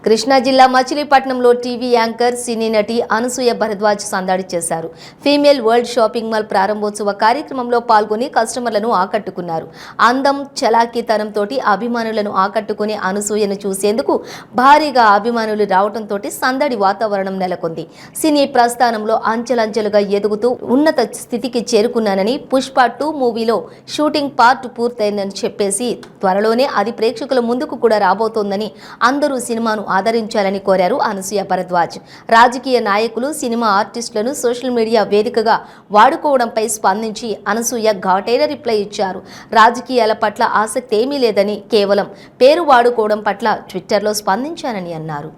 కృష్ణా జిల్లా మచిలీపట్నంలో TV anchor సినీ నటి అనసూయ భరద్వాజ్ సందడి చేశారు. ఫీమేల్ వరల్డ్ షాపింగ్ మాల్ ప్రారంభోత్సవ కార్యక్రమంలో పాల్గొని కస్టమర్లను ఆకట్టుకున్నారు. అందం చలాకీతనంతో అభిమానులను ఆకట్టుకుని అనసూయను చూసేందుకు భారీగా అభిమానులు రావడంతో సందడి వాతావరణం నెలకొంది. సినీ ప్రస్థానంలో అంచెలంచెలుగా ఎదుగుతూ ఉన్నత స్థితికి చేరుకున్నానని, పుష్ప 2 మూవీలో షూటింగ్ పార్ట్ పూర్తయిందని చెప్పేసి త్వరలోనే అది ప్రేక్షకుల ముందుకు కూడా రాబోతోందని అందరూ సినిమాను ఆదరించాలని కోరారు అనసూయ భరద్వాజ్. రాజకీయ నాయకులు, సినిమా ఆర్టిస్టులను సోషల్ మీడియా వేదికగా వాడుకోవడంపై స్పందించి అనసూయ ఘాటైన రిప్లై ఇచ్చారు. రాజకీయాల పట్ల ఆసక్తి ఏమీ లేదని, కేవలం పేరు వాడుకోవడం పట్ల ట్విట్టర్లో స్పందించానని అన్నారు.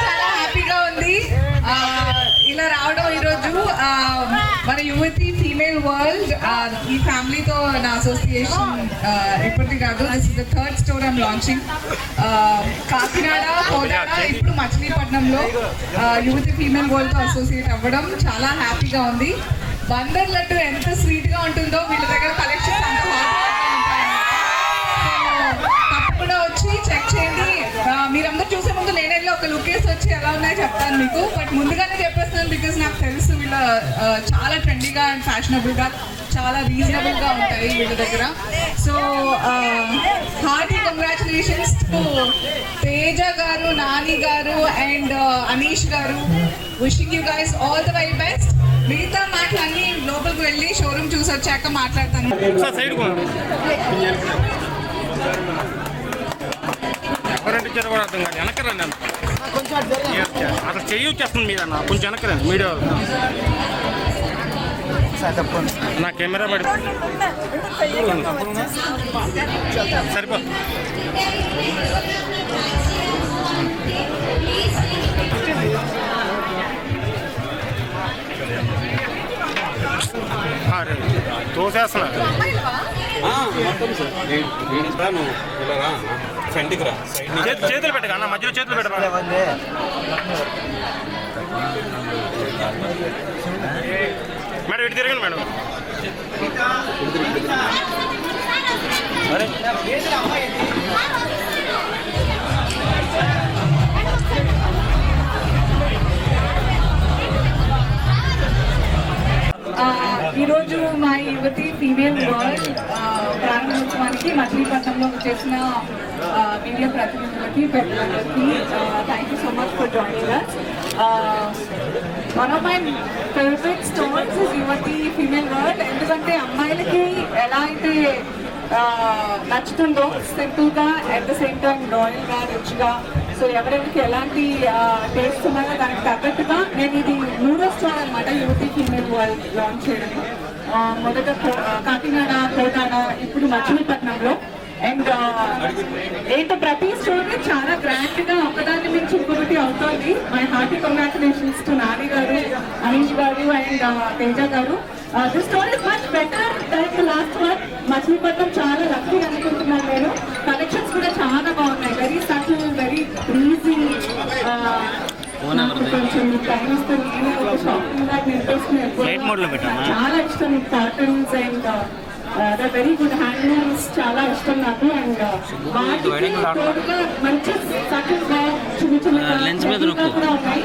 చాలా హ్యాపీగా ఉంది ఇలా రావడం. ఈరోజు మన యువతి ఫీమేల్ వరల్డ్ ఈ ఫ్యామిలీతో నా అసోసియేషన్ ఇప్పటిది కాదు, this is the 3rd store I'm launching. Kakinada, Kodad, ఇప్పుడు మచిలీపట్నంలో యువతి ఫీమేల్ వరల్డ్తో అసోసియేట్ అవ్వడం చాలా హ్యాపీగా ఉంది. బందర్ లడ్డు ఎంత స్వీట్గా ఉంటుందో వీళ్ళ దగ్గర కలెక్షన్స్ అంత తప్పకుండా వచ్చి చెక్ చేయండి. మీరందరూ చూసే ముందు నేనెళ్ళి ఒక లుక్ వేసి వచ్చి ఎలా ఉన్నాయో చెప్తాను మీకు. బట్ ముందుగానే చెప్పేస్తాను, బికాస్ నాకు తెలుసు వీళ్ళ చాలా ట్రెండీగా అండ్ ఫ్యాషనబుల్గా, చాలా రీజనబుల్గా ఉంటాయి వీళ్ళ దగ్గర. So hearty congratulations to Teja గారు, నాని గారు అండ్ అనీష్ గారు. Wishing you guys all the very best. మిగతా మాటలన్నీ లోపలికి వెళ్ళి షోరూమ్ చూసి వచ్చాక మాట్లాడతాను. ఎవరంటే కూడా అర్థం కాదు. వెనకరండి అసలు చెయ్యి వచ్చేస్తుంది మీద అన్న, కొంచెం వెనకరండి మీడియా నా కెమెరా పడి సరిపో. తోసేస్తున్నా చేతులు పెట్టగా అన్న, మధ్యలో చేతులు పెట్టరా. మేడం ఇటు తిరగండి మేడం. ఈరోజు మా యువతి ఫీమేల్ వరల్డ్ ప్రారంభోత్సవానికి మచిలీపట్నంలో చేసిన మీడియా ప్రతినిధులకి, పెద్దలకి thank you so much for joining us. One of my favourite stores is యువతి ఫీమేల్ వరల్డ్. ఎందుకంటే అమ్మాయిలకి ఎలా అయితే నచ్చుతుందో, సింపుల్గా అట్ ద సేమ్ టైం రాయల్గా, రిచ్గా, సో ఎవరెవరికి ఎలాంటి టేస్ట్ ఉన్నాయో దానికి తగ్గట్టుగా నేను ఇది 3వ స్టోర్ అనమాట యువతి ఫీమేల్ వరల్డ్ లాంచ్ చేయడం. మొదట కాకినాడ, కోదాడ, ఇప్పుడు మచిలీపట్నంలో. అండ్ ఏంటో ప్రతి స్టోర్ చాలా గ్రాండ్ గా ఒకదాన్ని మించి ఇంకొకటి అవుతుంది. My hearty congratulations to Nani గారు, అనీష్ గారు అండ్ తేజ గారు. This store is much better than the last one. Machilipatnam చాలా లక్కీ అనుకుంటున్నాను నేను. కలెక్షన్స్ కూడా చాలా బాగున్నాయి, వెరీ సటిల్, వెరీ ఈజీ. కొంచెం టైం ఇస్తే నేను ఒక షాపింగ్ బ్యాగ్ ఇంట్రెస్ట్ చాలా ఇష్టం. Cottons and very good handlooms చాలా ఇష్టం నాకు. అండ్ వాటికి తోడుగా మంచి సటిల్ గా చిన్న చిన్న కూడా ఉన్నాయి.